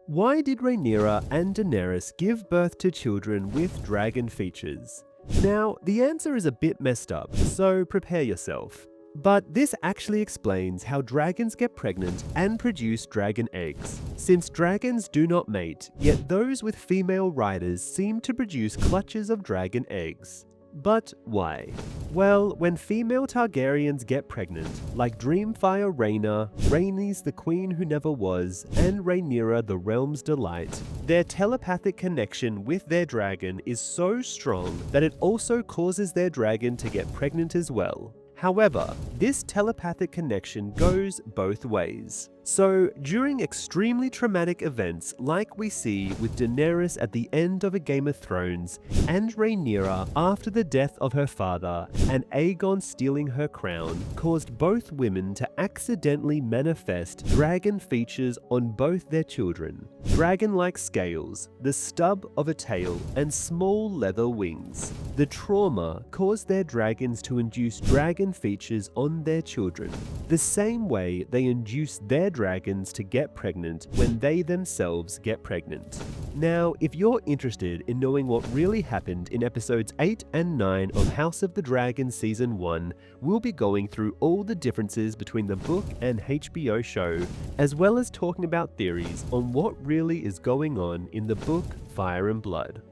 Why did Rhaenyra and Daenerys give birth to children with dragon features? Now, the answer is a bit messed up, so prepare yourself. But this actually explains how dragons get pregnant and produce dragon eggs. Since dragons do not mate, yet those with female riders seem to produce clutches of dragon eggs. But why? Well, when female Targaryens get pregnant, like Dreamfire Rhaena, Rhaenys the Queen Who Never Was, and Rhaenyra the Realm's Delight, their telepathic connection with their dragon is so strong that it also causes their dragon to get pregnant as well. However, this telepathic connection goes both ways. So, during extremely traumatic events like we see with Daenerys at the end of A Game of Thrones, and Rhaenyra after the death of her father, and Aegon stealing her crown, caused both women to accidentally manifest dragon features on both their children. Dragon-like scales, the stub of a tail, and small leather wings. The trauma caused their dragons to induce dragon features on their children, the same way they induce their dragons to get pregnant when they themselves get pregnant. Now, if you're interested in knowing what really happened in episodes 8 and 9 of House of the Dragon Season 1, we'll be going through all the differences between the book and HBO show, as well as talking about theories on what really is going on in the book Fire and Blood.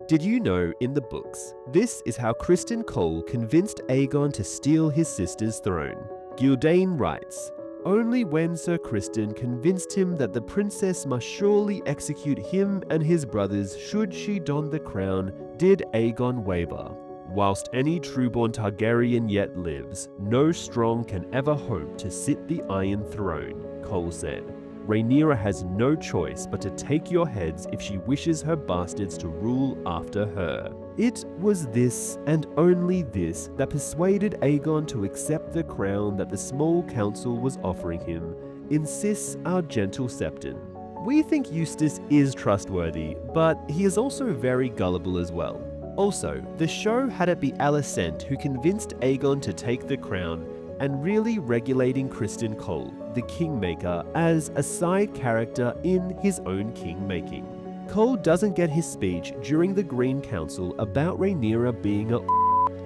Did you know in the books, this is how Criston Cole convinced Aegon to steal his sister's throne? Gildain writes, "Only when Sir Criston convinced him that the princess must surely execute him and his brothers should she don the crown, did Aegon waver. Whilst any trueborn Targaryen yet lives, no strong can ever hope to sit the Iron Throne," Cole said. "Rhaenyra has no choice but to take your heads if she wishes her bastards to rule after her." It was this, and only this, that persuaded Aegon to accept the crown that the small council was offering him, insists our gentle Septon. We think Eustace is trustworthy, but he is also very gullible as well. Also, the show had it be Alicent who convinced Aegon to take the crown, and really regulating Criston Cole, the Kingmaker, as a side character in his own king-making. Cole doesn't get his speech during the Green Council about Rhaenyra being a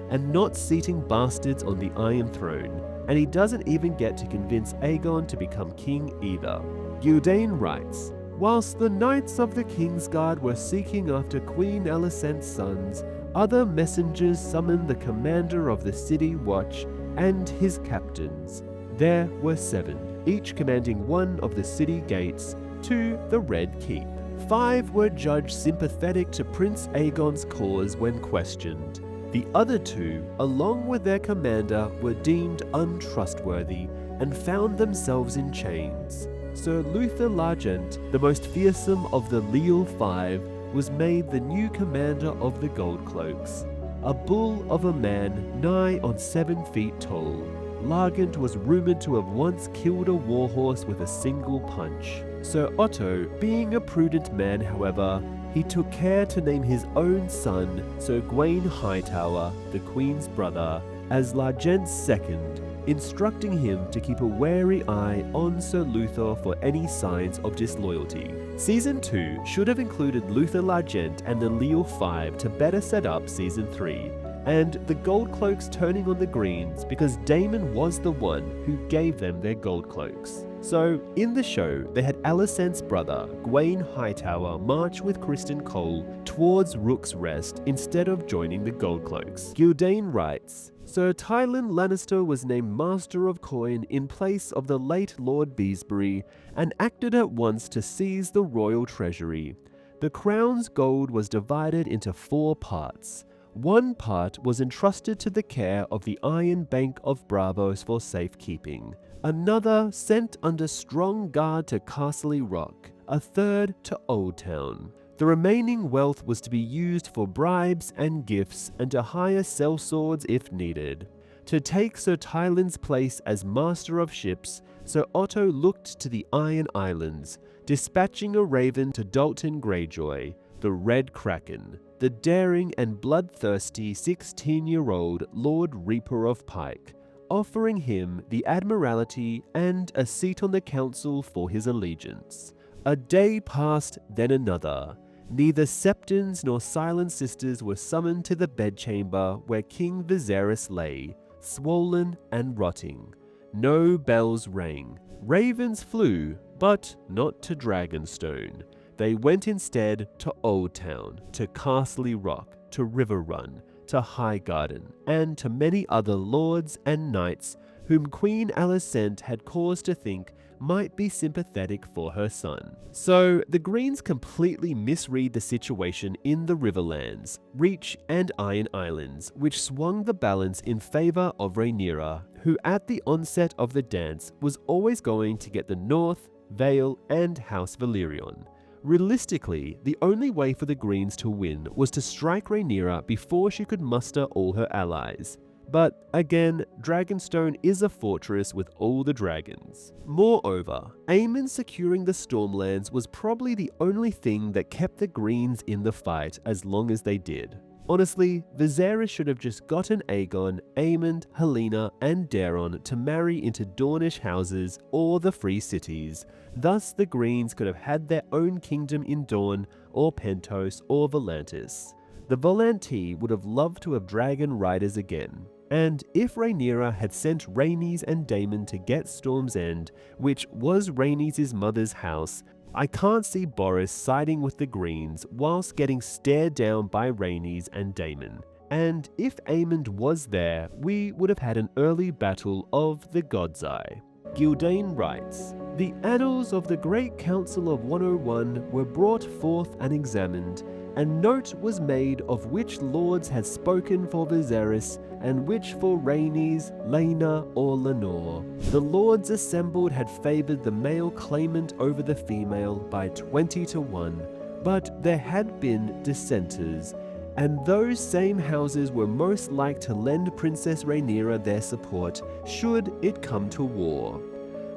and not seating bastards on the Iron Throne, and he doesn't even get to convince Aegon to become king either. Gildain writes, "Whilst the knights of the Kingsguard were seeking after Queen Alicent's sons, other messengers summoned the commander of the City Watch and his captains. There were 7, each commanding one of the city gates, to the Red Keep. 5 were judged sympathetic to Prince Aegon's cause when questioned. The other 2, along with their commander, were deemed untrustworthy and found themselves in chains. Sir Luther Largent, the most fearsome of the Leal 5, was made the new commander of the Goldcloaks. A bull of a man nigh on 7 feet tall, Largent was rumoured to have once killed a warhorse with a single punch. Sir Otto, being a prudent man however, he took care to name his own son, Sir Gawain Hightower, the Queen's brother, as Largent's second, instructing him to keep a wary eye on Sir Luther for any signs of disloyalty. Season 2 should have included Luther Largent and the Leal 5 to better set up Season 3, and the Goldcloaks turning on the Greens because Daemon was the one who gave them their Goldcloaks. So, in the show, they had Alicent's brother, Gawain Hightower, march with Criston Cole towards Rook's Rest instead of joining the Goldcloaks. Gildain writes, "Sir Tywin Lannister was named Master of Coin in place of the late Lord Beesbury and acted at once to seize the royal treasury. The crown's gold was divided into 4 parts. One part was entrusted to the care of the Iron Bank of Bravos for safekeeping, another sent under strong guard to Castle Rock, a third to Old Town. The remaining wealth was to be used for bribes and gifts and to hire sellswords if needed. To take Sir Tywin's place as Master of Ships, Sir Otto looked to the Iron Islands, dispatching a raven to Dalton Greyjoy, the Red Kraken, the daring and bloodthirsty 16-year-old Lord Reaper of Pike, offering him the Admiralty and a seat on the council for his allegiance. A day passed, then another. Neither Septons nor Silent Sisters were summoned to the bedchamber where King Viserys lay, swollen and rotting. No bells rang. Ravens flew, but not to Dragonstone. They went instead to Old Town, to Castle Rock, to River Run, to Highgarden, and to many other lords and knights whom Queen Alicent had cause to think might be sympathetic for her son. So the Greens completely misread the situation in the Riverlands, Reach and Iron Islands, which swung the balance in favour of Rhaenyra, who at the onset of the dance was always going to get the North, Vale and House Valyrian. Realistically, the only way for the Greens to win was to strike Rhaenyra before she could muster all her allies. But again, Dragonstone is a fortress with all the dragons. Moreover, Aemon securing the Stormlands was probably the only thing that kept the Greens in the fight as long as they did. Honestly, Viserys should have just gotten Aegon, Aemond, Helaena and Daeron to marry into Dornish houses or the Free Cities. Thus the Greens could have had their own kingdom in Dorne or Pentos or Volantis. The Volantii would have loved to have dragon riders again. And if Rhaenyra had sent Rhaenys and Daemon to get Storm's End, which was Rhaenys' mother's house, I can't see Boris siding with the Greens whilst getting stared down by Rhaenys and Daemon. And if Aemond was there, we would have had an early battle of the God's Eye. Gildane writes, "The annals of the Great Council of 101 were brought forth and examined, and note was made of which lords had spoken for Viserys, and which for Rhaenys, Laena, or Lenore. The lords assembled had favoured the male claimant over the female by 20 to 1, but there had been dissenters, and those same houses were most like to lend Princess Rhaenyra their support should it come to war.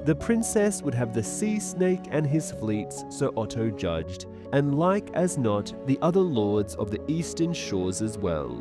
The princess would have the sea snake and his fleets, so Otto judged, and like as not the other lords of the eastern shores as well.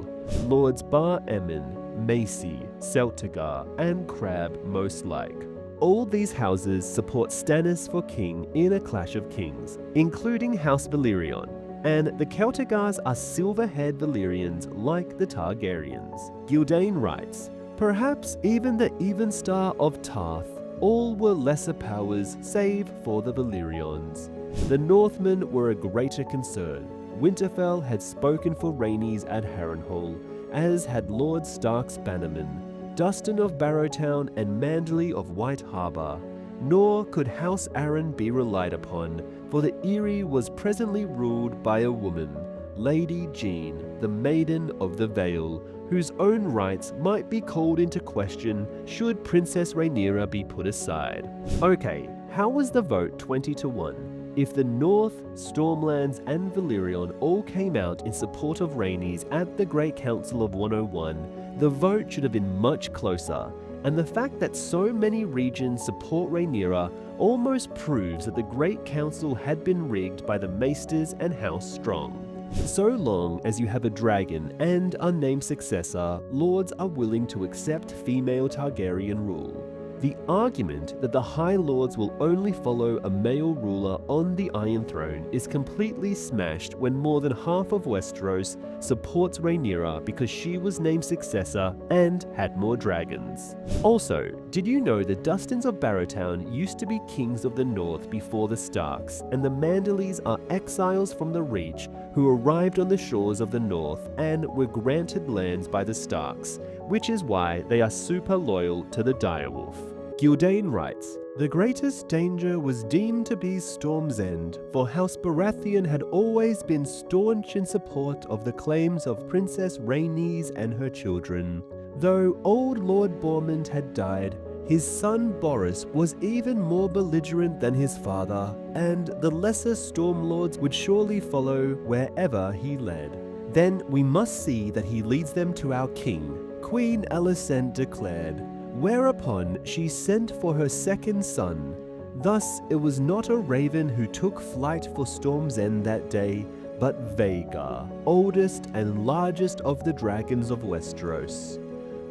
Lords Bar Emmon, Macy, Celtigar, and Crabbe most like. All these houses support Stannis for king in A Clash of Kings, including House Valyrian, and the Celtigars are silver-haired Valyrians like the Targaryens." Gildane writes, "Perhaps even the Evenstar of Tarth, all were lesser powers save for the Valyrians. The Northmen were a greater concern. Winterfell had spoken for Rhaenys at Harrenhal, as had Lord Stark's bannermen, Dustin of Barrowtown and Manderley of White Harbour. Nor could House Arryn be relied upon, for the Eyrie was presently ruled by a woman, Lady Jean, the Maiden of the Vale, whose own rights might be called into question should Princess Rhaenyra be put aside." Okay, how was the vote 20 to 1? If the North, Stormlands and Valyrian all came out in support of Rhaenys at the Great Council of 101, the vote should have been much closer, and the fact that so many regions support Rhaenyra almost proves that the Great Council had been rigged by the Maesters and House Strong. So long as you have a dragon and unnamed successor, lords are willing to accept female Targaryen rule. The argument that the High Lords will only follow a male ruler on the Iron Throne is completely smashed when more than half of Westeros supports Rhaenyra because she was named successor and had more dragons. Also, did you know the Dustins of Barrowtown used to be kings of the North before the Starks, and the Manderleys are exiles from the Reach who arrived on the shores of the North and were granted lands by the Starks, which is why they are super loyal to the Direwolf. Gildane writes, "The greatest danger was deemed to be Storm's End, for House Baratheon had always been staunch in support of the claims of Princess Rhaenys and her children. Though old Lord Bourmond had died, his son Boris was even more belligerent than his father, and the lesser Stormlords would surely follow wherever he led. Then we must see that he leads them to our king," Queen Alicent declared, whereupon she sent for her second son. Thus it was not a raven who took flight for Storm's End that day, but Vhagar, oldest and largest of the dragons of Westeros.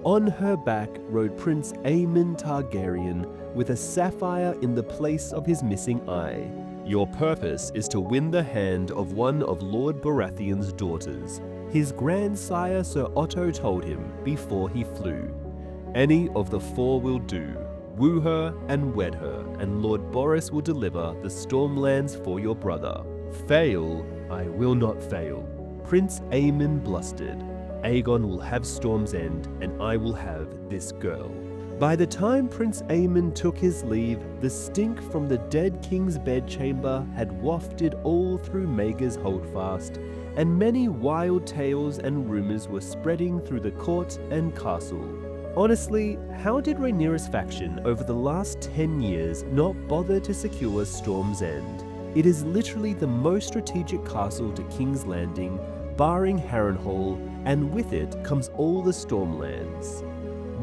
On her back rode Prince Aemon Targaryen with a sapphire in the place of his missing eye. Your purpose is to win the hand of one of Lord Baratheon's daughters. His grandsire Sir Otto told him before he flew. Any of the four will do. Woo her and wed her, and Lord Boros will deliver the Stormlands for your brother. Fail, I will not fail. Prince Aemon blustered. Aegon will have Storm's End, and I will have this girl. By the time Prince Aemon took his leave, the stink from the dead king's bedchamber had wafted all through Maegor's Holdfast, and many wild tales and rumours were spreading through the court and castle. Honestly, how did Rhaenyra's faction over the last 10 years not bother to secure Storm's End? It is literally the most strategic castle to King's Landing, barring Harrenhal, and with it comes all the Stormlands.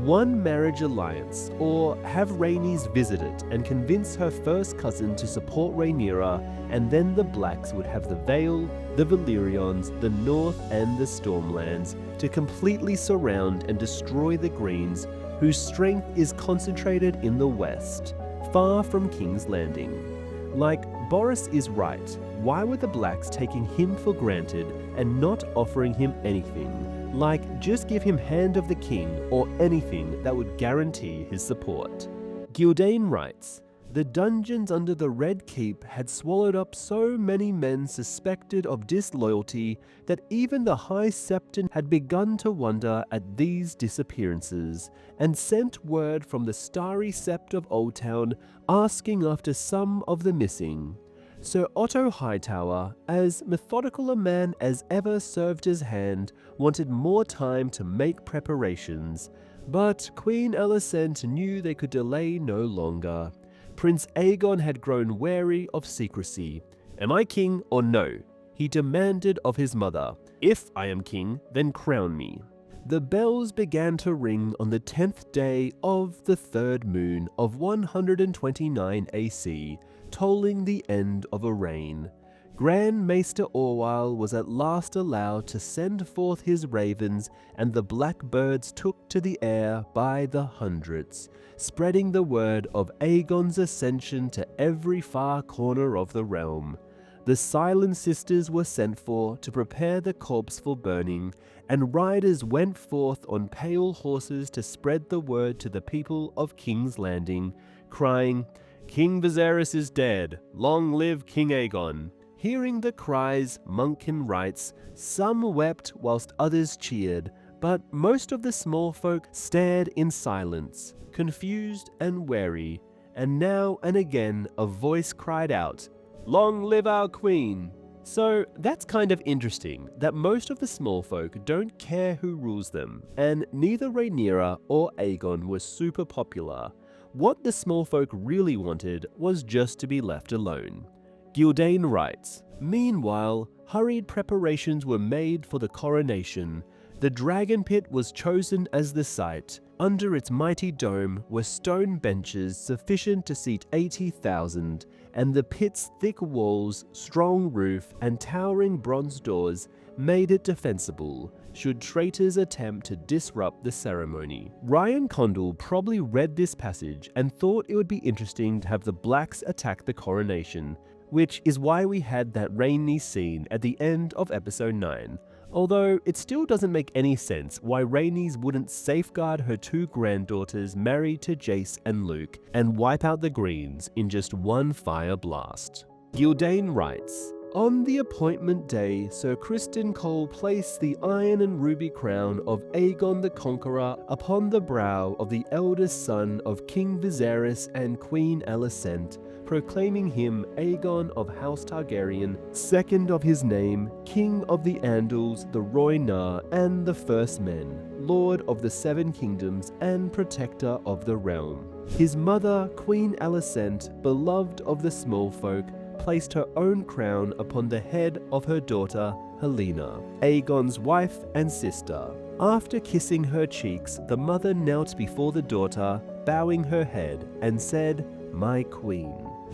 One marriage alliance, or have Rhaenys visit it and convince her first cousin to support Rhaenyra, and then the Blacks would have the Vale, the Valyrians, the North and the Stormlands to completely surround and destroy the Greens, whose strength is concentrated in the west, far from King's Landing. Like, Boros is right. Why were the Blacks taking him for granted and not offering him anything? Like, just give him Hand of the King or anything that would guarantee his support. Gyldayn writes, the dungeons under the Red Keep had swallowed up so many men suspected of disloyalty that even the High Septon had begun to wonder at these disappearances, and sent word from the Starry Sept of Oldtown asking after some of the missing. Sir Otto Hightower, as methodical a man as ever served his hand, wanted more time to make preparations, but Queen Alicent knew they could delay no longer. Prince Aegon had grown wary of secrecy. Am I king or no? He demanded of his mother. If I am king, then crown me. The bells began to ring on the 10th day of the 3rd moon of 129 AC, tolling the end of a reign. Grand Maester Orwyle was at last allowed to send forth his ravens, and the blackbirds took to the air by the hundreds, spreading the word of Aegon's ascension to every far corner of the realm. The Silent Sisters were sent for to prepare the corpse for burning, and riders went forth on pale horses to spread the word to the people of King's Landing, crying, King Viserys is dead, long live King Aegon. Hearing the cries, Monken writes, some wept whilst others cheered, but most of the small folk stared in silence, confused and wary, and now and again a voice cried out, long live our queen! So that's kind of interesting, that most of the small folk don't care who rules them, and neither Rhaenyra or Aegon was super popular. What the small folk really wanted was just to be left alone. Gyldayn writes, meanwhile, hurried preparations were made for the coronation. The Dragon Pit was chosen as the site. Under its mighty dome were stone benches sufficient to seat 80,000, and the pit's thick walls, strong roof, and towering bronze doors made it defensible should traitors attempt to disrupt the ceremony. Ryan Condell probably read this passage and thought it would be interesting to have the Blacks attack the coronation, which is why we had that Rhaenys scene at the end of episode 9. Although it still doesn't make any sense why Rhaenys wouldn't safeguard her two granddaughters married to Jace and Luke and wipe out the Greens in just one fire blast. Gyldayn writes, on the appointment day, Sir Criston Cole placed the iron and ruby crown of Aegon the Conqueror upon the brow of the eldest son of King Viserys and Queen Alicent, proclaiming him Aegon of House Targaryen, second of his name, King of the Andals, the Rhoynar, and the First Men, Lord of the Seven Kingdoms and Protector of the Realm. His mother, Queen Alicent, beloved of the small folk, placed her own crown upon the head of her daughter, Helena, Aegon's wife and sister. After kissing her cheeks, the mother knelt before the daughter, bowing her head, and said, my queen.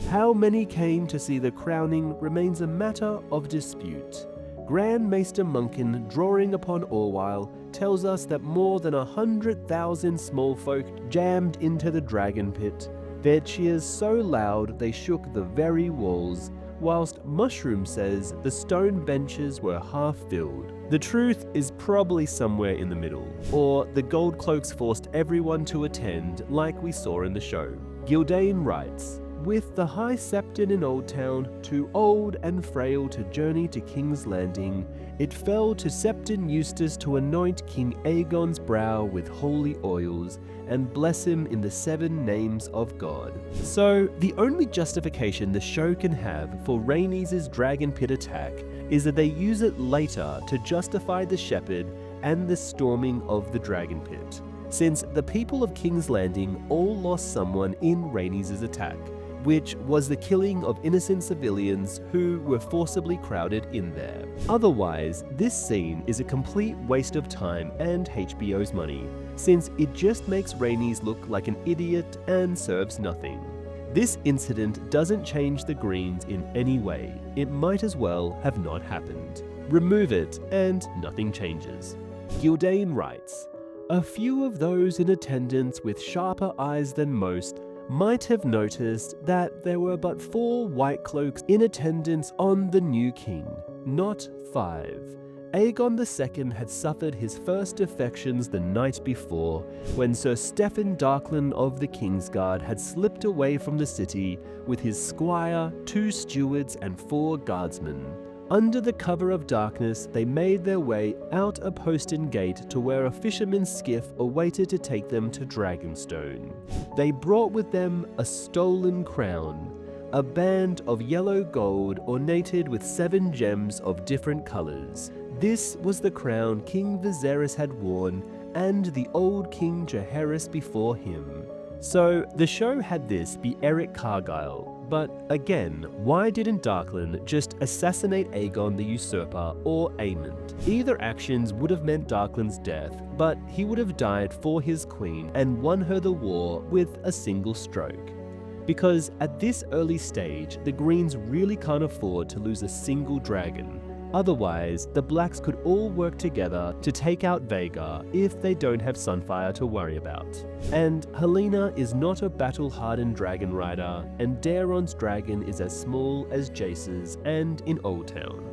How many came to see the crowning remains a matter of dispute. Grand Maester Monken, drawing upon Orwyle, tells us that more than 100,000 small folk jammed into the Dragon Pit, their cheers so loud they shook the very walls, whilst Mushroom says the stone benches were half filled. The truth is probably somewhere in the middle, or the gold cloaks forced everyone to attend like we saw in the show. Gyldayn writes, "With the High Septon in Old Town, too old and frail to journey to King's Landing, it fell to Septon Eustace to anoint King Aegon's brow with holy oils, and bless him in the 7 names of God." So, the only justification the show can have for Rhaenys' dragon pit attack is that they use it later to justify the shepherd and the storming of the dragon pit, since the people of King's Landing all lost someone in Rhaenys' attack, which was the killing of innocent civilians who were forcibly crowded in there. Otherwise, this scene is a complete waste of time and HBO's money, since it just makes Rhaenys look like an idiot and serves nothing. This incident doesn't change the Greens in any way. It might as well have not happened. Remove it and nothing changes. Gyldayn writes, "A few of those in attendance with sharper eyes than most might have noticed that there were but 4 white cloaks in attendance on the new king, not 5. Aegon II had suffered his first defections the night before, when Sir Stefan Darkland of the Kingsguard had slipped away from the city with his squire, 2 stewards and 4 guardsmen. Under the cover of darkness, they made their way out a postern gate to where a fisherman's skiff awaited to take them to Dragonstone. They brought with them a stolen crown, a band of yellow gold ornated with 7 gems of different colors. This was the crown King Viserys had worn, and the old King Jaehaerys before him. So the show had this be Eric Cargyle, but again, why didn't Darkland just assassinate Aegon the Usurper or Aemond? Either actions would have meant Darkland's death, but he would have died for his queen and won her the war with a single stroke. Because at this early stage, the Greens really can't afford to lose a single dragon. Otherwise, the Blacks could all work together to take out Vhagar if they don't have Sunfire to worry about. And Helena is not a battle-hardened dragon rider, and Daeron's dragon is as small as Jace's and in Old Town.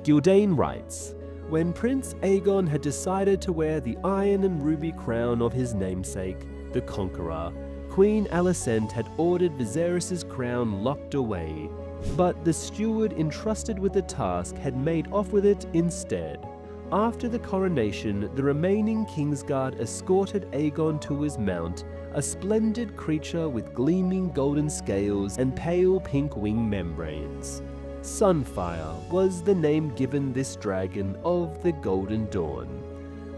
Gyldayn writes, "When Prince Aegon had decided to wear the iron and ruby crown of his namesake, the Conqueror, Queen Alicent had ordered Viserys' crown locked away, but the steward entrusted with the task had made off with it instead. After the coronation, the remaining Kingsguard escorted Aegon to his mount, a splendid creature with gleaming golden scales and pale pink wing membranes. Sunfire was the name given this dragon of the Golden Dawn.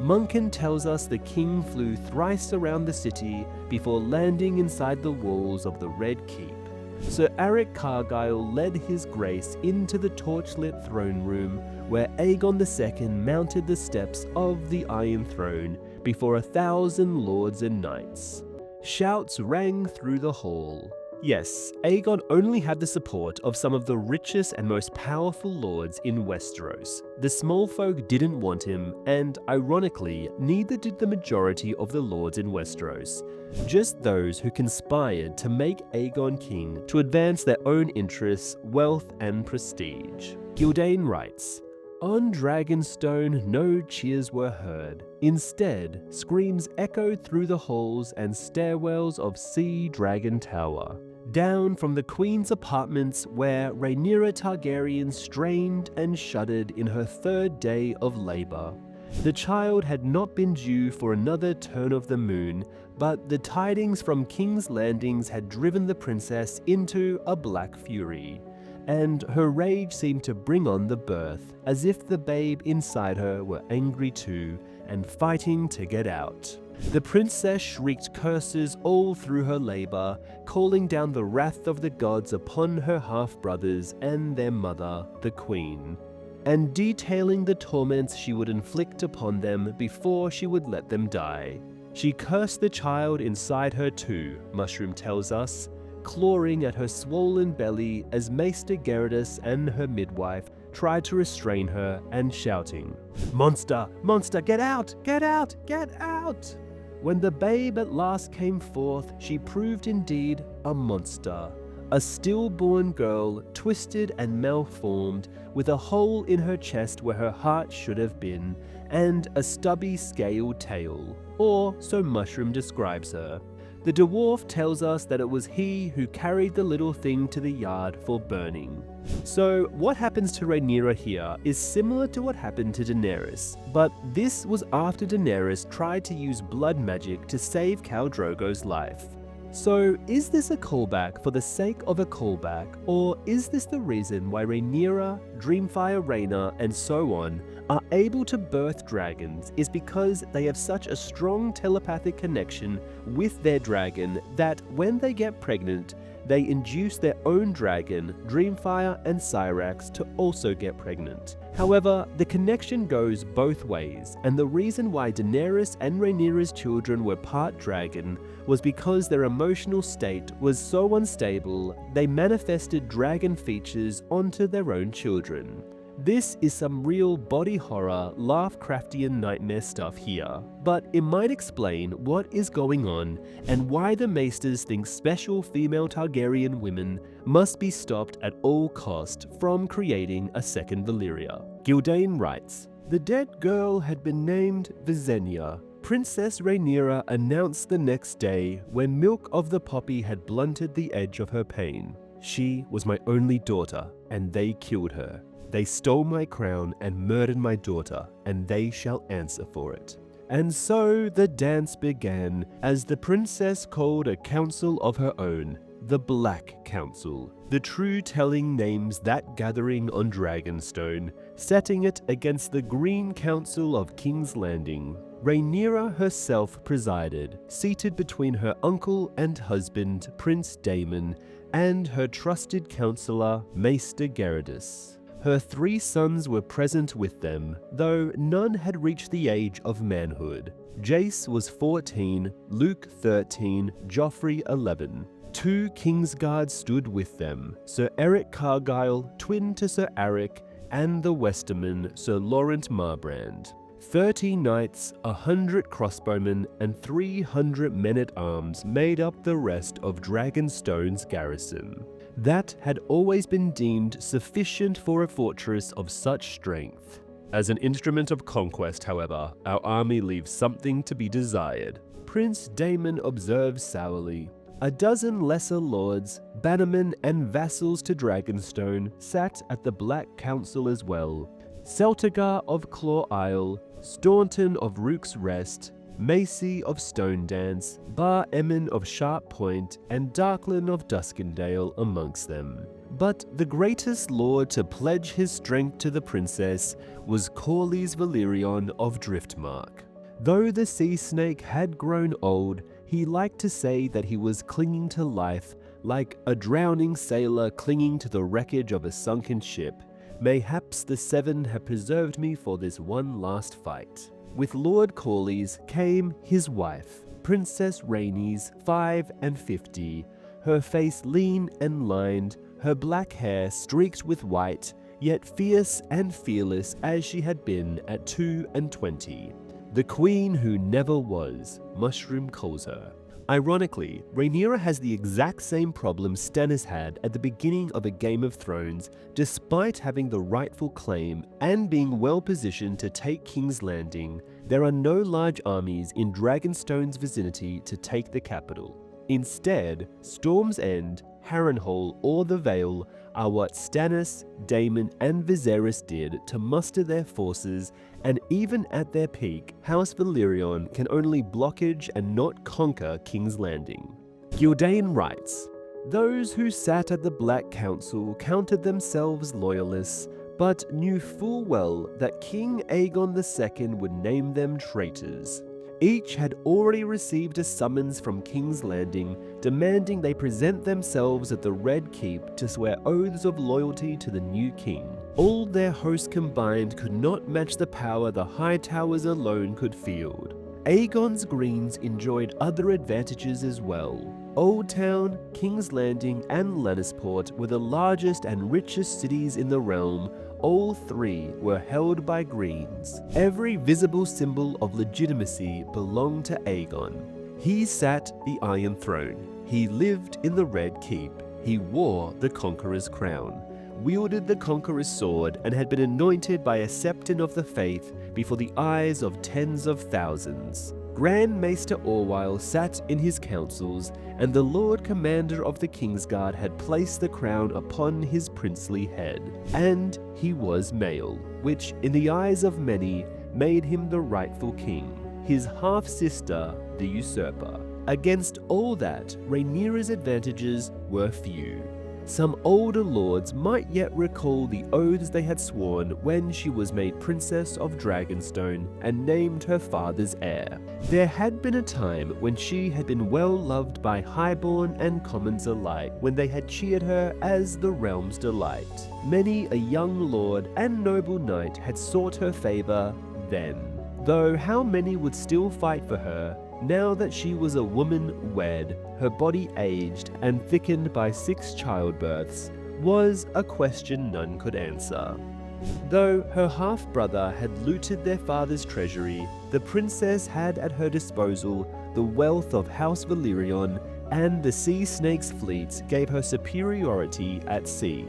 Munkin tells us the king flew thrice around the city before landing inside the walls of the Red Keep. Sir Eric Cargyle led his grace into the torchlit throne room where Aegon II mounted the steps of the Iron Throne before 1,000 lords and knights. Shouts rang through the hall. Yes, Aegon only had the support of some of the richest and most powerful lords in Westeros. The small folk didn't want him, and ironically, neither did the majority of the lords in Westeros. Just those who conspired to make Aegon king to advance their own interests, wealth, and prestige. Gyldayn writes, "On Dragonstone no cheers were heard. Instead, screams echoed through the halls and stairwells of Sea Dragon Tower. Down from the Queen's apartments where Rhaenyra Targaryen strained and shuddered in her 3rd day of labor. The child had not been due for another turn of the moon, but the tidings from King's Landings had driven the princess into a black fury, and her rage seemed to bring on the birth, as if the babe inside her were angry too and fighting to get out. The princess shrieked curses all through her labor, calling down the wrath of the gods upon her half-brothers and their mother, the queen, and detailing the torments she would inflict upon them before she would let them die. She cursed the child inside her too," Mushroom tells us, clawing at her swollen belly as Maester Gerardus and her midwife tried to restrain her and shouting, "Monster! Monster! Get out! Get out! Get out!" When the babe at last came forth, she proved indeed a monster, a stillborn girl, twisted and malformed, with a hole in her chest where her heart should have been, and a stubby scaled tail, or so Mushroom describes her. The dwarf tells us that it was he who carried the little thing to the yard for burning. So what happens to Rhaenyra here is similar to what happened to Daenerys, but this was after Daenerys tried to use blood magic to save Khal Drogo's life. So is this a callback for the sake of a callback, or is this the reason why Rhaenyra, Dreamfire Rhaena, and so on are able to birth dragons is because they have such a strong telepathic connection with their dragon that when they get pregnant, they induce their own dragon, Dreamfire and Syrax, to also get pregnant. However, the connection goes both ways, and the reason why Daenerys and Rhaenyra's children were part dragon was because their emotional state was so unstable, they manifested dragon features onto their own children. This is some real body horror, Lovecraftian nightmare stuff here, but it might explain what is going on and why the Maesters think special female Targaryen women must be stopped at all cost from creating a second Valyria. Gildane writes, "The dead girl had been named Visenya. Princess Rhaenyra announced the next day when milk of the poppy had blunted the edge of her pain. She was my only daughter, and they killed her. They stole my crown and murdered my daughter, and they shall answer for it." And so the dance began as the princess called a council of her own, the Black Council. The true telling names that gathering on Dragonstone, setting it against the Green Council of King's Landing. Rhaenyra herself presided, seated between her uncle and husband, Prince Daemon, and her trusted counsellor, Maester Geradus. Her 3 sons were present with them, though none had reached the age of manhood. Jace was 14, Luke 13, Joffrey 11. 2 Kingsguards stood with them, Sir Eric Cargyle, twin to Sir Aric, and the Westerman, Sir Laurent Marbrand. 30 knights, 100 crossbowmen, and 300 men-at-arms made up the rest of Dragonstone's garrison. That had always been deemed sufficient for a fortress of such strength. As an instrument of conquest, however, our army leaves something to be desired. Prince Daemon observes sourly. A dozen lesser lords, bannermen and vassals to Dragonstone sat at the Black Council as well. Celtigar of Claw Isle, Staunton of Rook's Rest, Macy of Stone Dance, Bar Emmon of Sharp Point, and Darklin of Duskendale amongst them. But the greatest lord to pledge his strength to the princess was Corlys Valyrion of Driftmark. Though the sea snake had grown old, he liked to say that he was clinging to life like a drowning sailor clinging to the wreckage of a sunken ship. Mayhaps the 7 have preserved me for this one last fight. With Lord Corlys came his wife, Princess Rhaenys, 5 and 50, her face lean and lined, her black hair streaked with white, yet fierce and fearless as she had been at 2 and 20. The queen who never was, Mushroom calls her. Ironically, Rhaenyra has the exact same problem Stannis had at the beginning of A Game of Thrones, despite having the rightful claim and being well positioned to take King's Landing. There are no large armies in Dragonstone's vicinity to take the capital. Instead, Storm's End, Harrenhal, or the Vale are what Stannis, Daemon, and Viserys did to muster their forces, and even at their peak, House Valyrion can only blockage and not conquer King's Landing. Gildane writes, "Those who sat at the Black Council counted themselves loyalists, but knew full well that King Aegon II would name them traitors. Each had already received a summons from King's Landing demanding they present themselves at the Red Keep to swear oaths of loyalty to the new king. All their hosts combined could not match the power the High Towers alone could field. Aegon's Greens enjoyed other advantages as well. Old Town, King's Landing, and Lannisport were the largest and richest cities in the realm. All 3 were held by Greens. Every visible symbol of legitimacy belonged to Aegon. He sat the Iron Throne. He lived in the Red Keep. he wore the Conqueror's crown, wielded the Conqueror's sword, and had been anointed by a Septon of the Faith before the eyes of tens of thousands. Grand Maester Orwyle sat in his councils, and the Lord Commander of the Kingsguard had placed the crown upon his princely head. And he was male, which, in the eyes of many, made him the rightful king, his half-sister, the usurper. Against all that, Rhaenyra's advantages were few. Some older lords might yet recall the oaths they had sworn when she was made Princess of Dragonstone and named her father's heir. There had been a time when she had been well loved by highborn and commons alike, when they had cheered her as the realm's delight. Many a young lord and noble knight had sought her favor then, though how many would still fight for her now that she was a woman wed, her body aged and thickened by 6 childbirths, was a question none could answer. Though her half-brother had looted their father's treasury, the princess had at her disposal the wealth of House Valyrian, and the sea snake's fleets gave her superiority at sea.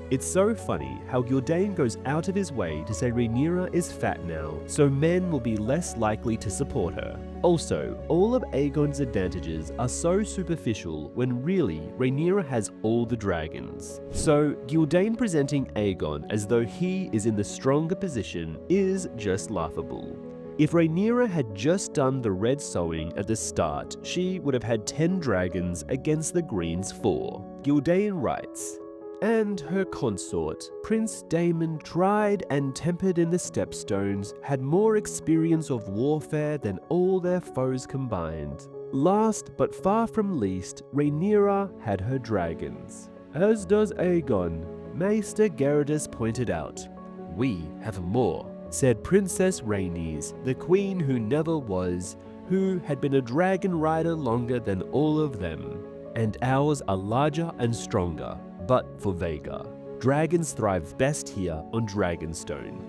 It's so funny how Gyldayn goes out of his way to say Rhaenyra is fat now, so men will be less likely to support her. Also, all of Aegon's advantages are so superficial when really Rhaenyra has all the dragons. So Gyldayn presenting Aegon as though he is in the stronger position is just laughable. If Rhaenyra had just done the red sewing at the start, she would have had 10 dragons against the Green's 4. Gyldayn writes, and her consort, Prince Daemon, tried and tempered in the Stepstones, had more experience of warfare than all their foes combined. Last but far from least, Rhaenyra had her dragons. As does Aegon, Maester Gerardus pointed out. We have more, said Princess Rhaenys, the queen who never was, who had been a dragon rider longer than all of them. And ours are larger and stronger. But for Vhagar, dragons thrive best here on Dragonstone.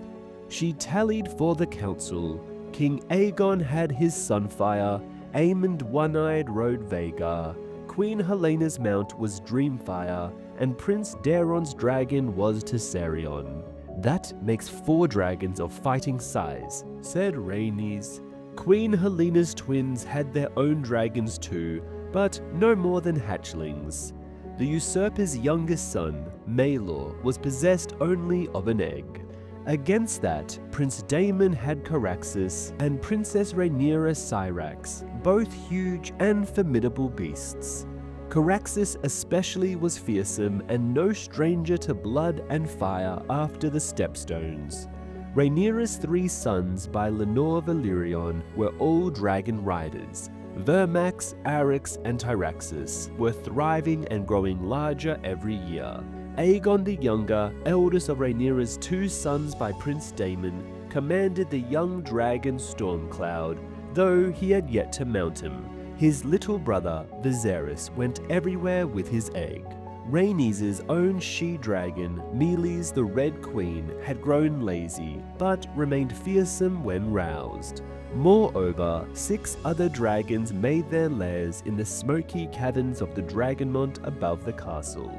She tallied for the council. King Aegon had his Sunfire, Aemond One-Eyed rode Vhagar, Queen Helena's mount was Dreamfire, and Prince Daeron's dragon was Tessarion. That makes 4 dragons of fighting size, said Rhaenys. Queen Helena's twins had their own dragons too, but no more than hatchlings. The usurper's youngest son, Maelor, was possessed only of an egg. Against that, Prince Daemon had Caraxes and Princess Rhaenyra Syrax, both huge and formidable beasts. Caraxes especially was fearsome and no stranger to blood and fire after the Stepstones. Rhaenyra's 3 sons by Lenore Valyrian were all dragon riders. Vermax, Arrax, and Tyraxus were thriving and growing larger every year. Aegon the Younger, eldest of Rhaenyra's 2 sons by Prince Daemon, commanded the young dragon Stormcloud, though he had yet to mount him. His little brother, Viserys, went everywhere with his egg. Rhaenys' own she-dragon, Meleys the Red Queen, had grown lazy, but remained fearsome when roused. Moreover, 6 other dragons made their lairs in the smoky caverns of the Dragonmont above the castle.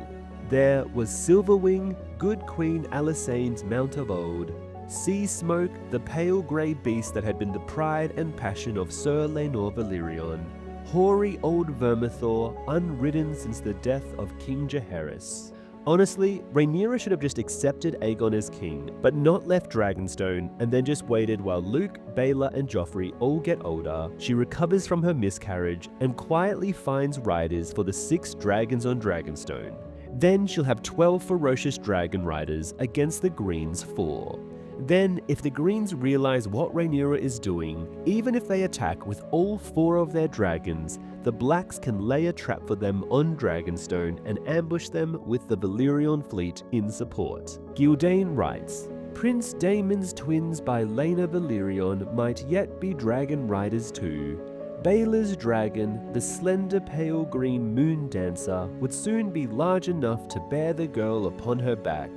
There was Silverwing, good Queen Alysane's mount of old, Sea Smoke, the pale grey beast that had been the pride and passion of Sir Laenor Valyrian, hoary old Vermithor, unridden since the death of King Jaehaerys. Honestly, Rhaenyra should have just accepted Aegon as king, but not left Dragonstone and then just waited while Luke, Baela, and Joffrey all get older. She recovers from her miscarriage and quietly finds riders for the 6 dragons on Dragonstone. Then she'll have 12 ferocious dragon riders against the Green's 4. Then, if the Greens realize what Rhaenyra is doing, even if they attack with all 4 of their dragons, the Blacks can lay a trap for them on Dragonstone and ambush them with the Valyrian fleet in support. Gyldayn writes, Prince Daemon's twins by Laena Valyrian might yet be dragon riders too. Baela's dragon, the slender pale green moon dancer, would soon be large enough to bear the girl upon her back.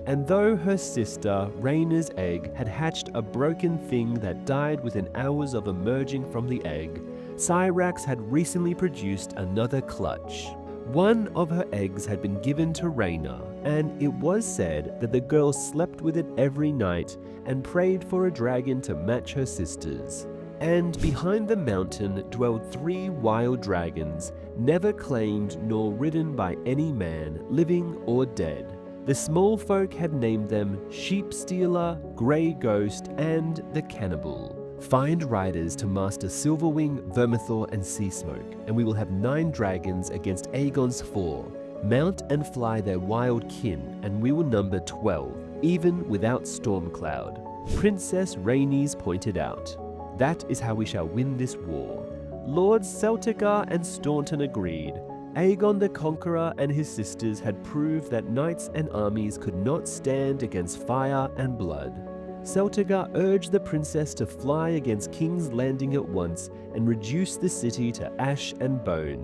And though her sister, Rhaenyra's egg, had hatched a broken thing that died within hours of emerging from the egg, Syrax had recently produced another clutch. One of her eggs had been given to Rhaenyra, and it was said that the girl slept with it every night and prayed for a dragon to match her sister's. And behind the mountain dwelled 3 wild dragons, never claimed nor ridden by any man, living or dead. The small folk had named them Sheep Stealer, Grey Ghost, and the Cannibal. Find riders to master Silverwing, Vermithor, and Seasmoke, and we will have 9 dragons against Aegon's 4. Mount and fly their wild kin, and we will number 12, even without Stormcloud. Princess Rhaenys pointed out. That is how we shall win this war. Lords Celtigar and Staunton agreed. Aegon the Conqueror and his sisters had proved that knights and armies could not stand against fire and blood. Celtigar urged the princess to fly against King's Landing at once and reduce the city to ash and bone.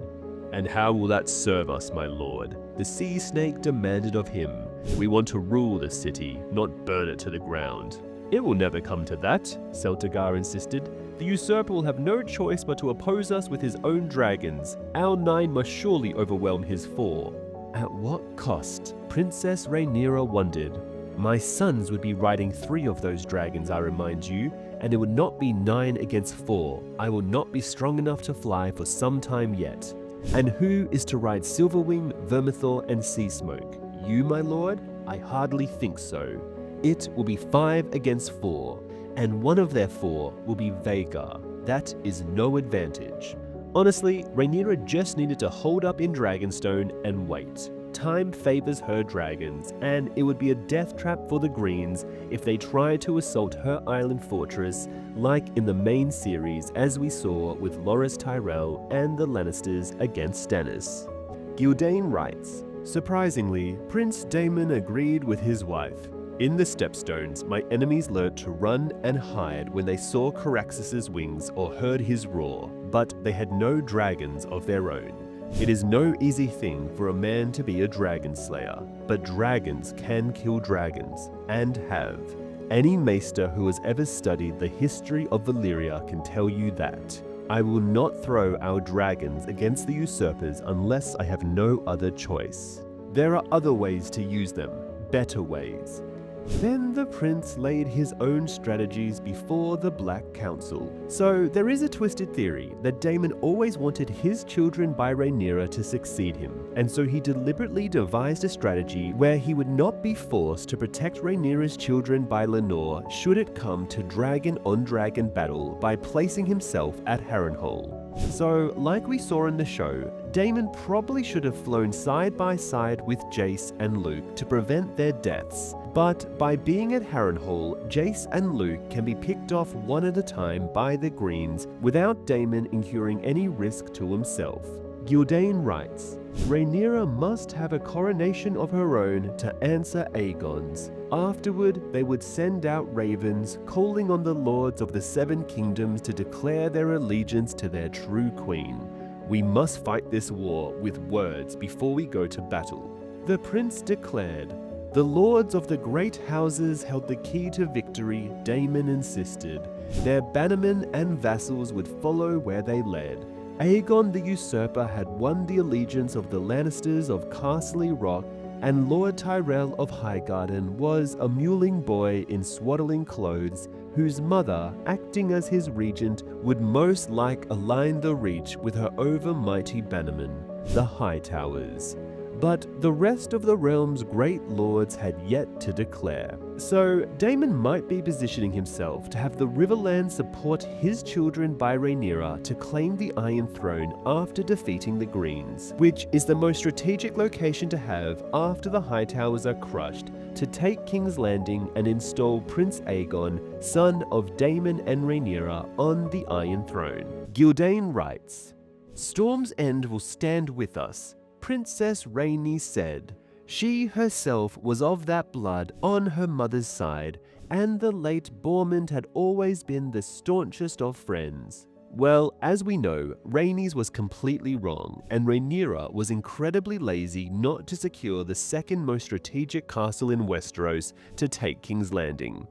"And how will that serve us, my lord?" the sea snake demanded of him. "We want to rule the city, not burn it to the ground." "It will never come to that," Celtigar insisted. "The usurper will have no choice but to oppose us with his own dragons. Our 9 must surely overwhelm his 4. At what cost? Princess Rhaenyra wondered. My sons would be riding 3 of those dragons, I remind you, and it would not be 9 against 4. I will not be strong enough to fly for some time yet. And who is to ride Silverwing, Vermithor, and Seasmoke? You, my lord? I hardly think so. It will be 5 against 4, and one of their 4 will be Vhagar. That is no advantage." Honestly, Rhaenyra just needed to hold up in Dragonstone and wait. Time favors her dragons, and it would be a death trap for the Greens if they tried to assault her island fortress like in the main series, as we saw with Loras Tyrell and the Lannisters against Stannis. Gildain writes, "Surprisingly, Prince Daemon agreed with his wife. In the Stepstones, my enemies learnt to run and hide when they saw Caraxes' wings or heard his roar, but they had no dragons of their own. It is no easy thing for a man to be a dragon slayer, but dragons can kill dragons, and have. Any maester who has ever studied the history of Valyria can tell you that. I will not throw our dragons against the usurpers unless I have no other choice. There are other ways to use them, better ways." Then the prince laid his own strategies before the Black Council. So there is a twisted theory that Daemon always wanted his children by Rhaenyra to succeed him, and so he deliberately devised a strategy where he would not be forced to protect Rhaenyra's children by Lenore should it come to dragon-on-dragon battle by placing himself at Harrenhal. So, like we saw in the show, Daemon probably should have flown side by side with Jace and Luke to prevent their deaths, but by being at Harrenhal, Jace and Luke can be picked off one at a time by the Greens without Daemon incurring any risk to himself. Gildain writes, "Rhaenyra must have a coronation of her own to answer Aegon's. Afterward, they would send out ravens, calling on the lords of the 7 kingdoms to declare their allegiance to their true queen. We must fight this war with words before we go to battle." The prince declared, "The lords of the great houses held the key to victory," Daemon insisted. "Their bannermen and vassals would follow where they led. Aegon the usurper had won the allegiance of the Lannisters of Castle Rock, and Lord Tyrell of Highgarden was a muling boy in swaddling clothes, whose mother, acting as his regent, would most like align the Reach with her over-mighty bannermen, the Hightowers. But the rest of the realm's great lords had yet to declare." So Daemon might be positioning himself to have the Riverlands support his children by Rhaenyra to claim the Iron Throne after defeating the Greens, which is the most strategic location to have after the Hightowers are crushed, to take King's Landing and install Prince Aegon, son of Daemon and Rhaenyra, on the Iron Throne. Gildain writes, "Storm's End will stand with us," Princess Rhaenys said. She herself was of that blood on her mother's side, and the late Bourmond had always been the staunchest of friends. Well, as we know, Rhaenys was completely wrong, and Rhaenyra was incredibly lazy not to secure the second most strategic castle in Westeros to take King's Landing.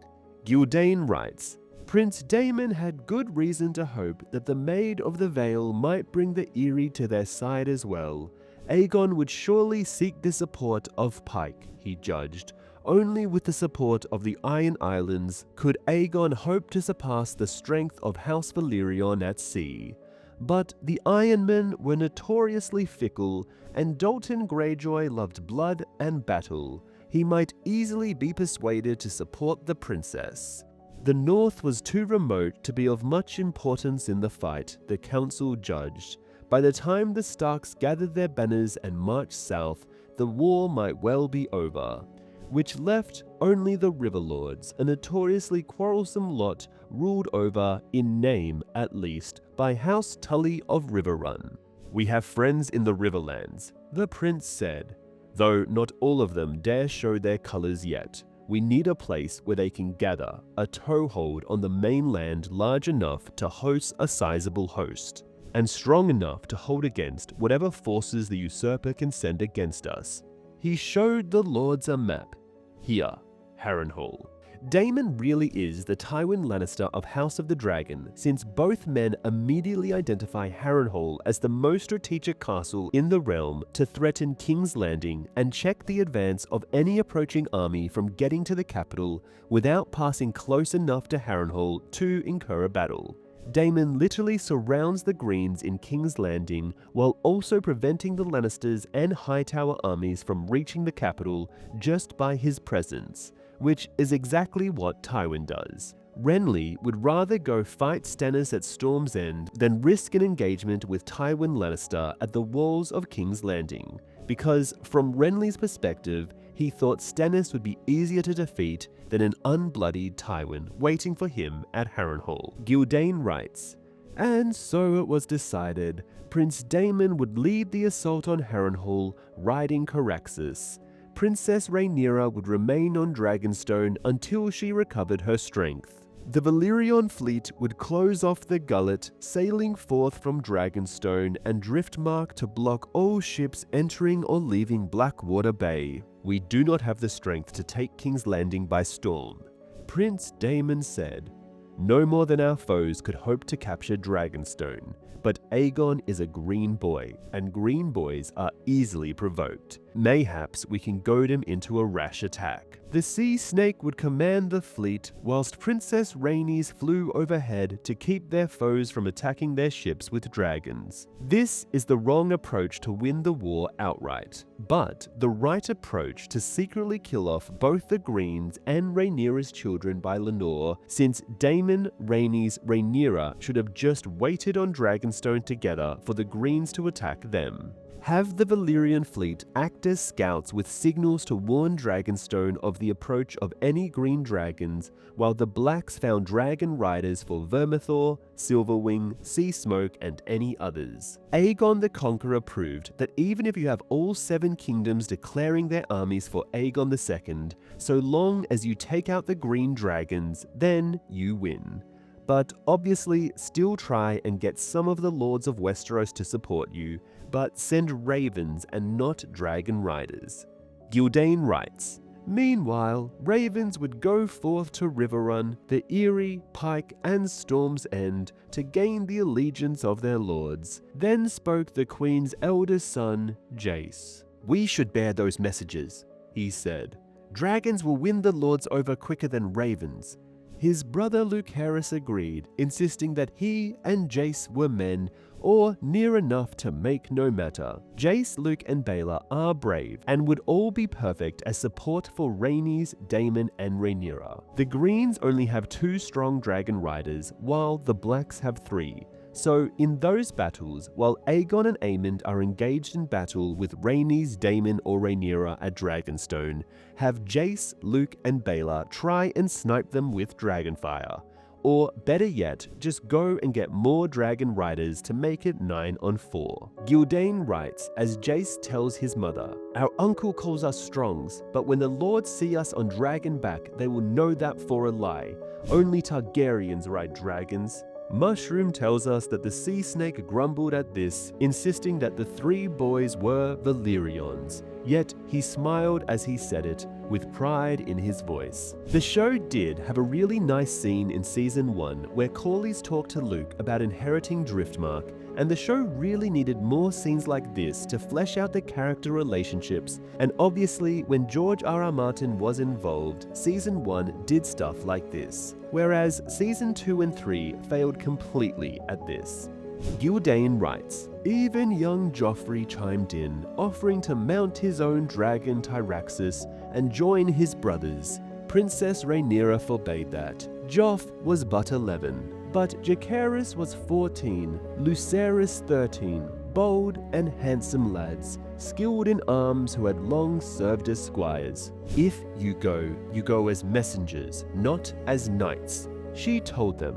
Gildain writes, "Prince Daemon had good reason to hope that the Maid of the Vale might bring the Eyrie to their side as well. Aegon would surely seek the support of Pike, he judged. Only with the support of the Iron Islands could Aegon hope to surpass the strength of House Valyrian at sea. But the Ironmen were notoriously fickle, and Dalton Greyjoy loved blood and battle. He might easily be persuaded to support the princess. The North was too remote to be of much importance in the fight, the council judged. By the time the Starks gathered their banners and marched south, the war might well be over, which left only the Riverlords, a notoriously quarrelsome lot ruled over, in name at least, by House Tully of Riverrun. "We have friends in the Riverlands," the prince said, "though not all of them dare show their colors yet. We need a place where they can gather, a toehold on the mainland large enough to host a sizable host, and strong enough to hold against whatever forces the usurper can send against us." He showed the lords a map. Here, Harrenhal. Daemon really is the Tywin Lannister of House of the Dragon, since both men immediately identify Harrenhal as the most strategic castle in the realm to threaten King's Landing and check the advance of any approaching army from getting to the capital without passing close enough to Harrenhal to incur a battle. Daemon literally surrounds the Greens in King's Landing while also preventing the Lannisters and Hightower armies from reaching the capital just by his presence, which is exactly what Tywin does. Renly would rather go fight Stannis at Storm's End than risk an engagement with Tywin Lannister at the walls of King's Landing, because from Renly's perspective, he thought Stannis would be easier to defeat than an unbloodied Tywin waiting for him at Harrenhal. Gildain writes, "And so it was decided. Prince Daemon would lead the assault on Harrenhal, riding Caraxes. Princess Rhaenyra would remain on Dragonstone until she recovered her strength. The Valyrian fleet would close off the gullet, sailing forth from Dragonstone and Driftmark to block all ships entering or leaving Blackwater Bay. We do not have the strength to take King's Landing by storm." Prince Daemon said, "No more than our foes could hope to capture Dragonstone, but Aegon is a green boy, and green boys are easily provoked. Mayhaps we can goad him into a rash attack." The Sea Snake would command the fleet, whilst Princess Rhaenys flew overhead to keep their foes from attacking their ships with dragons. This is the wrong approach to win the war outright, but the right approach to secretly kill off both the Greens and Rhaenyra's children by Lenore, since Daemon, Rhaenys, Rhaenyra should have just waited on Dragonstone together for the Greens to attack them. Have the Valyrian fleet act as scouts with signals to warn Dragonstone of the approach of any green dragons, while the Blacks found dragon riders for Vermithor, Silverwing, Sea Smoke, and any others. Aegon the Conqueror proved that even if you have all 7 kingdoms declaring their armies for Aegon II, so long as you take out the green dragons, then you win. But obviously still try and get some of the Lords of Westeros to support you, but send ravens and not dragon riders. Gildain writes, "Meanwhile, ravens would go forth to Riverrun, the Eyrie, Pike, and Storm's End to gain the allegiance of their lords." Then spoke the Queen's eldest son, Jace. "We should bear those messages," he said. "Dragons will win the lords over quicker than ravens." His brother Lucerys agreed, insisting that he and Jace were men, or near enough to make no matter. Jace, Luke, and Baelor are brave, and would all be perfect as support for Rhaenys, Daemon, and Rhaenyra. The Greens only have 2 strong dragon riders, while the Blacks have 3. So in those battles, while Aegon and Aemond are engaged in battle with Rhaenys, Daemon, or Rhaenyra at Dragonstone, have Jace, Luke, and Baelor try and snipe them with dragonfire. Or better yet, just go and get more dragon riders to make it 9 on 4. Gildain writes, as Jace tells his mother, "Our uncle calls us Strongs, but when the lords see us on Dragonback, they will know that for a lie. Only Targaryens ride dragons." Mushroom tells us that the Sea Snake grumbled at this, insisting that the 3 boys were Valyrians. yet he smiled as he said it, with pride in his voice. The show did have a really nice scene in Season 1 where Corlys talked to Luke about inheriting Driftmark, and the show really needed more scenes like this to flesh out the character relationships, and obviously when George R.R. Martin was involved, Season 1 did stuff like this, whereas Season 2 and 3 failed completely at this. Gildain writes, "Even young Joffrey chimed in, offering to mount his own dragon Tyraxus and join his brothers. Princess Rhaenyra forbade that. Joff was but 11, but Jacaerys was 14, Lucerys 13, bold and handsome lads, skilled in arms who had long served as squires. If you go as messengers, not as knights," she told them.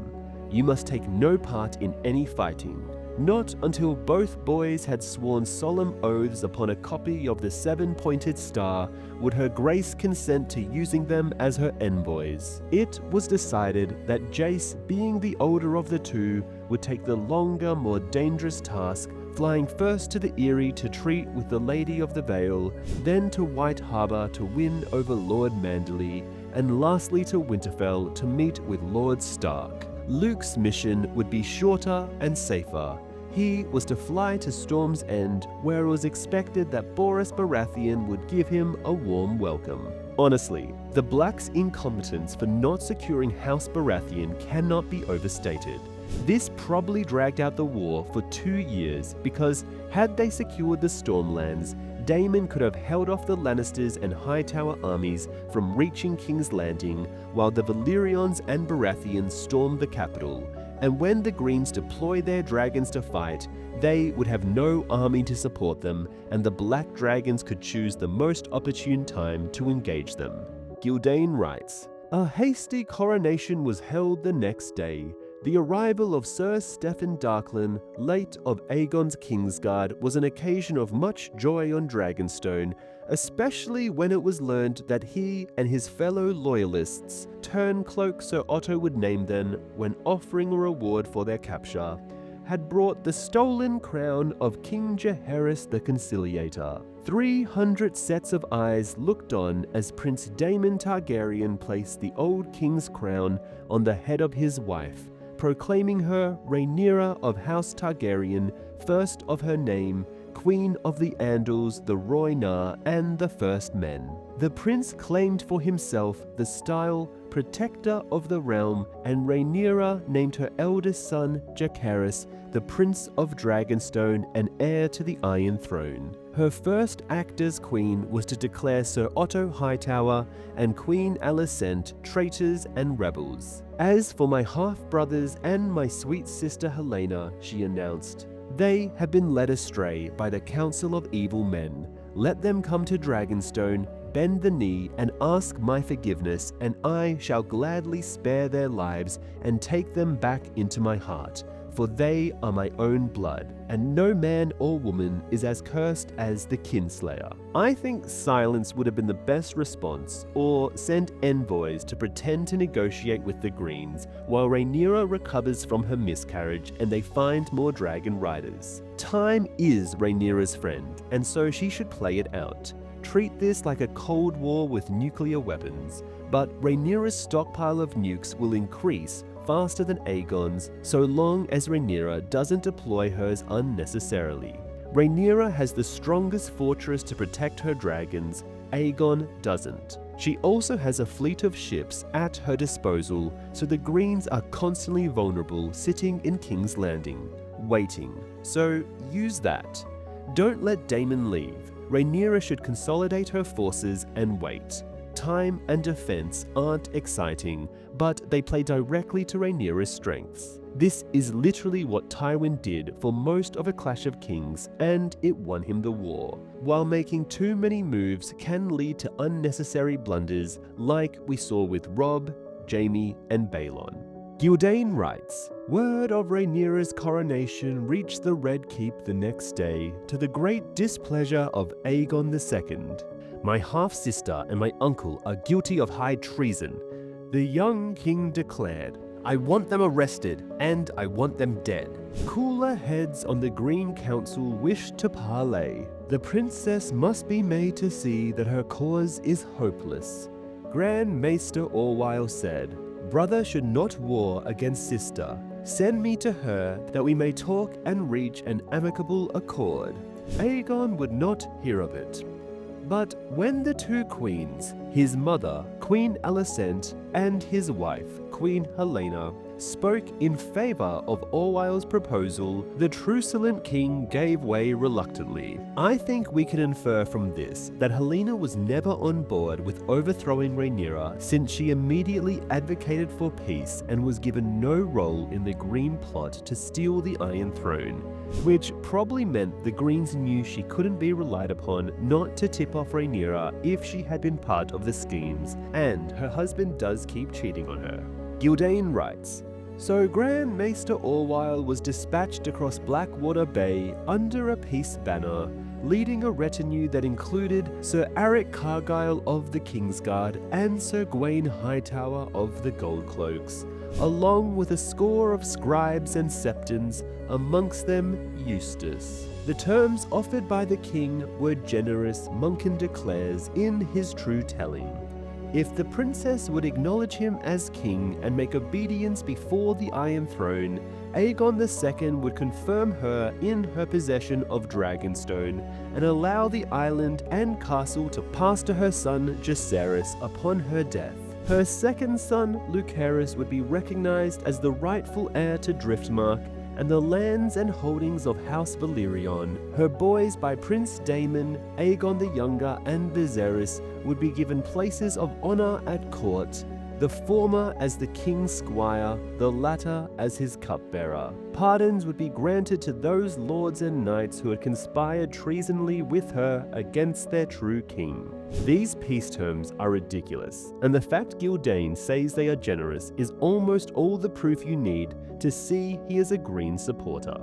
"You must take no part in any fighting." Not until both boys had sworn solemn oaths upon a copy of the seven-pointed star would her grace consent to using them as her envoys. It was decided that Jace, being the older of the two, would take the longer, more dangerous task, flying first to the Eyrie to treat with the Lady of the Vale, then to White Harbour to win over Lord Manderley, and lastly to Winterfell to meet with Lord Stark. Luke's mission would be shorter and safer. He was to fly to Storm's End, where it was expected that Boris Baratheon would give him a warm welcome. Honestly, the Blacks' incompetence for not securing House Baratheon cannot be overstated. This probably dragged out the war for 2 years because had they secured the Stormlands, Daemon could have held off the Lannisters and Hightower armies from reaching King's Landing while the Valyrians and Baratheons stormed the capital, and when the Greens deploy their dragons to fight, they would have no army to support them, and the Black Dragons could choose the most opportune time to engage them. Gildain writes, "A hasty coronation was held the next day. The arrival of Sir Stephen Darklyn, late of Aegon's Kingsguard, was an occasion of much joy on Dragonstone, especially when it was learned that he and his fellow loyalists, Turncloak Sir Otto would name them when offering a reward for their capture, had brought the stolen crown of King Jaehaerys the Conciliator. 300 sets of eyes looked on as Prince Daemon Targaryen placed the old king's crown on the head of his wife, proclaiming her Rhaenyra of House Targaryen, first of her name, Queen of the Andals, the Rhoynar, and the First Men. The prince claimed for himself the style Protector of the Realm, and Rhaenyra named her eldest son Jacaerys the Prince of Dragonstone and heir to the Iron Throne. Her first act as queen was to declare Sir Otto Hightower and Queen Alicent traitors and rebels. As for my half-brothers and my sweet sister Helena, she announced, they have been led astray by the counsel of evil men. Let them come to Dragonstone, bend the knee, and ask my forgiveness, and I shall gladly spare their lives and take them back into my heart. For they are my own blood, and no man or woman is as cursed as the kinslayer. I think silence would have been the best response, or send envoys to pretend to negotiate with the Greens, while Rhaenyra recovers from her miscarriage and they find more dragon riders. Time is Rhaenyra's friend, and so she should play it out. Treat this like a Cold War with nuclear weapons, but Rhaenyra's stockpile of nukes will increase faster than Aegon's, so long as Rhaenyra doesn't deploy hers unnecessarily. Rhaenyra has the strongest fortress to protect her dragons, Aegon doesn't. She also has a fleet of ships at her disposal, so the Greens are constantly vulnerable sitting in King's Landing, waiting. So use that. Don't let Daemon leave. Rhaenyra should consolidate her forces and wait. Time and defense aren't exciting, but they play directly to Rhaenyra's strengths. This is literally what Tywin did for most of A Clash of Kings, and it won him the war, while making too many moves can lead to unnecessary blunders like we saw with Robb, Jaime, and Balon. Gildain writes, word of Rhaenyra's coronation reached the Red Keep the next day, to the great displeasure of Aegon II. My half-sister and my uncle are guilty of high treason, the young king declared. I want them arrested, and I want them dead. Cooler heads on the Green Council wish to parley. The princess must be made to see that her cause is hopeless. Grand Maester Orwyle said, "Brother should not war against sister. Send me to her that we may talk and reach an amicable accord." Aegon would not hear of it. But when the two queens, his mother, Queen Alicent, and his wife, Queen Helena, spoke in favour of Orwyle's proposal, the truculent king gave way reluctantly. I think we can infer from this that Helena was never on board with overthrowing Rhaenyra, since she immediately advocated for peace and was given no role in the Green plot to steal the Iron Throne, which probably meant the Greens knew she couldn't be relied upon not to tip off Rhaenyra if she had been part of the schemes, and her husband does keep cheating on her. Gildain writes, "So Grand Maester Orwyle was dispatched across Blackwater Bay under a peace banner, leading a retinue that included Sir Aric Cargyle of the Kingsguard and Sir Gawain Hightower of the Goldcloaks, along with a score of scribes and septons, amongst them Eustace. The terms offered by the king were generous, Monken declares in his true telling. If the princess would acknowledge him as king and make obedience before the Iron Throne, Aegon II would confirm her in her possession of Dragonstone and allow the island and castle to pass to her son Jacaerys upon her death. Her second son, Lucerys, would be recognized as the rightful heir to Driftmark, and the lands and holdings of House Valyrion, her boys by Prince Daemon, Aegon the Younger, and Viserys would be given places of honor at court, the former as the king's squire, the latter as his cupbearer. Pardons would be granted to those lords and knights who had conspired treasonably with her against their true king. These peace terms are ridiculous, and the fact Gildain says they are generous is almost all the proof you need to see he is a Green supporter.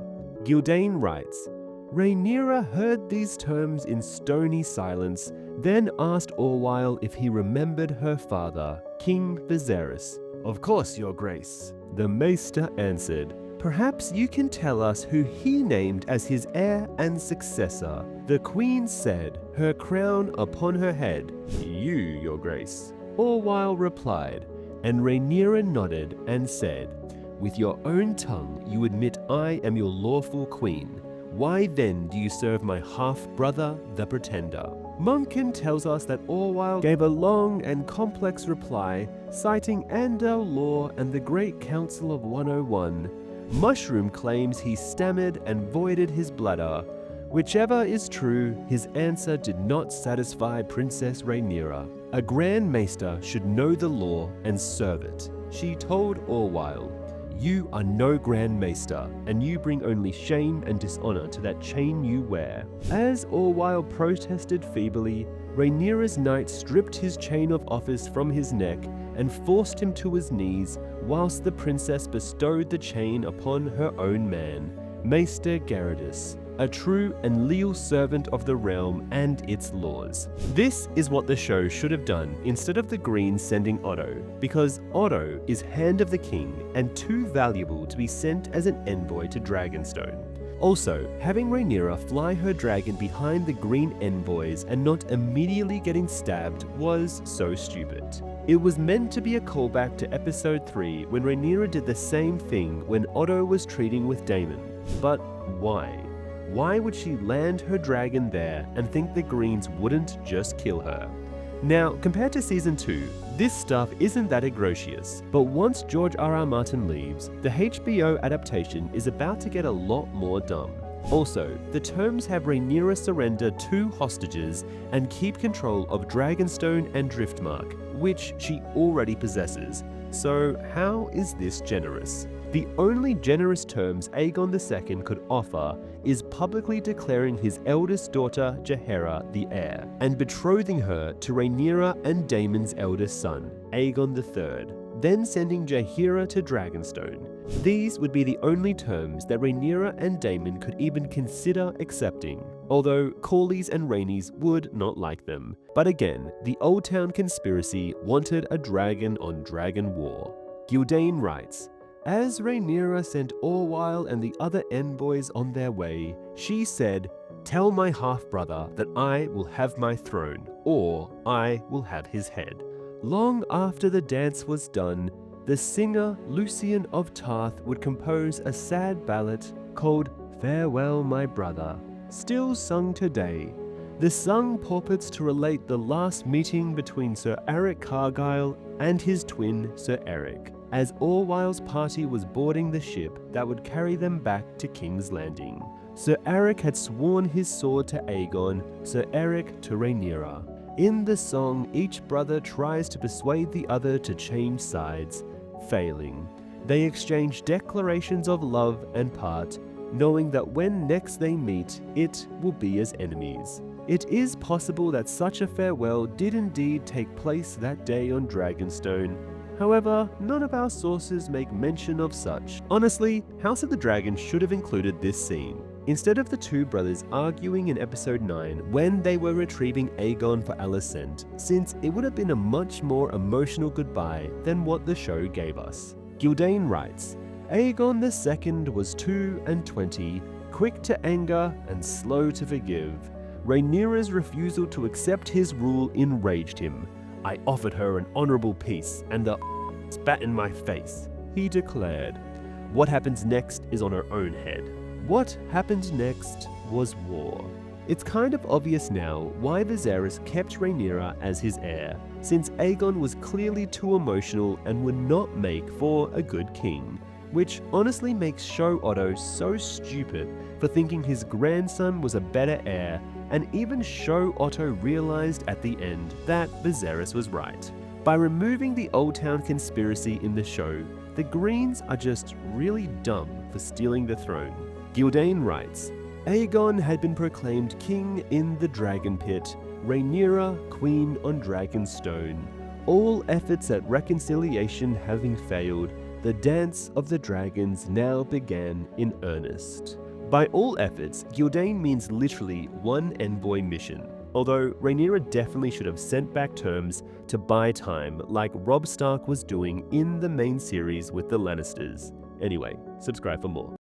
Gildain writes, Rhaenyra heard these terms in stony silence, then asked Orwyle if he remembered her father, King Viserys. Of course, your grace, the maester answered. Perhaps you can tell us who he named as his heir and successor. The queen said, her crown upon her head. You, your grace. Orwyle replied, and Rhaenyra nodded and said, with your own tongue you admit I am your lawful queen. Why then do you serve my half-brother, the Pretender? Monken tells us that Orwyle gave a long and complex reply, citing Andal law and the Great Council of 101. Mushroom claims he stammered and voided his bladder. Whichever is true, his answer did not satisfy Princess Rhaenyra. A Grand Maester should know the law and serve it. She told Orwyle, you are no Grand Maester, and you bring only shame and dishonor to that chain you wear. As Orwyle protested feebly, Rhaenyra's knight stripped his chain of office from his neck and forced him to his knees, whilst the princess bestowed the chain upon her own man, Maester Garrodus, a true and leal servant of the realm and its laws. This is what the show should have done instead of the Greens sending Otto, because Otto is Hand of the King and too valuable to be sent as an envoy to Dragonstone. Also, having Rhaenyra fly her dragon behind the Green envoys and not immediately getting stabbed was so stupid. It was meant to be a callback to episode 3 when Rhaenyra did the same thing when Otto was treating with Daemon. But why? Why would she land her dragon there and think the Greens wouldn't just kill her? Now, compared to Season 2, this stuff isn't that egregious, but once George R.R. Martin leaves, the HBO adaptation is about to get a lot more dumb. Also, the terms have Rhaenyra surrender 2 hostages and keep control of Dragonstone and Driftmark, which she already possesses. So how is this generous? The only generous terms Aegon II could offer is publicly declaring his eldest daughter, Jaehaera, the heir, and betrothing her to Rhaenyra and Daemon's eldest son, Aegon III, then sending Jaehaera to Dragonstone. These would be the only terms that Rhaenyra and Daemon could even consider accepting, although Corlys and Rhaenys would not like them. But again, the Old Town conspiracy wanted a dragon on dragon war. Gyldayn writes, "As Rhaenyra sent Orwyle and the other envoys on their way, she said, 'Tell my half-brother that I will have my throne, or I will have his head.' Long after the dance was done, the singer Lucian of Tarth would compose a sad ballad called 'Farewell, My Brother,' still sung today. The song purports to relate the last meeting between Sir Eric Cargyle and his twin Sir Eric, as Orwyle's party was boarding the ship that would carry them back to King's Landing. Sir Eric had sworn his sword to Aegon, Sir Eric to Rhaenyra. In the song, each brother tries to persuade the other to change sides, failing. They exchange declarations of love and part, knowing that when next they meet, it will be as enemies. It is possible that such a farewell did indeed take place that day on Dragonstone. However, none of our sources make mention of such. Honestly, House of the Dragon should have included this scene. Instead of the two brothers arguing in episode 9 when they were retrieving Aegon for Alicent, since it would have been a much more emotional goodbye than what the show gave us. Gyldayn writes, "Aegon II was 22, quick to anger and slow to forgive. Rhaenyra's refusal to accept his rule enraged him. I offered her an honorable peace, and the spat in my face," he declared. What happens next is on her own head. What happened next was war. It's kind of obvious now why Viserys kept Rhaenyra as his heir, since Aegon was clearly too emotional and would not make for a good king. Which honestly makes Show Otto so stupid for thinking his grandson was a better heir, and even Show Otto realized at the end that Viserys was right. By removing the Old Town conspiracy in the show, the Greens are just really dumb for stealing the throne. Gyldayn writes, "Aegon had been proclaimed king in the Dragon Pit, Rhaenyra queen on Dragonstone. All efforts at reconciliation having failed, the dance of the dragons now began in earnest." By all efforts, Gyldayn means literally one envoy mission, although Rhaenyra definitely should have sent back terms to buy time like Robb Stark was doing in the main series with the Lannisters. Anyway, subscribe for more.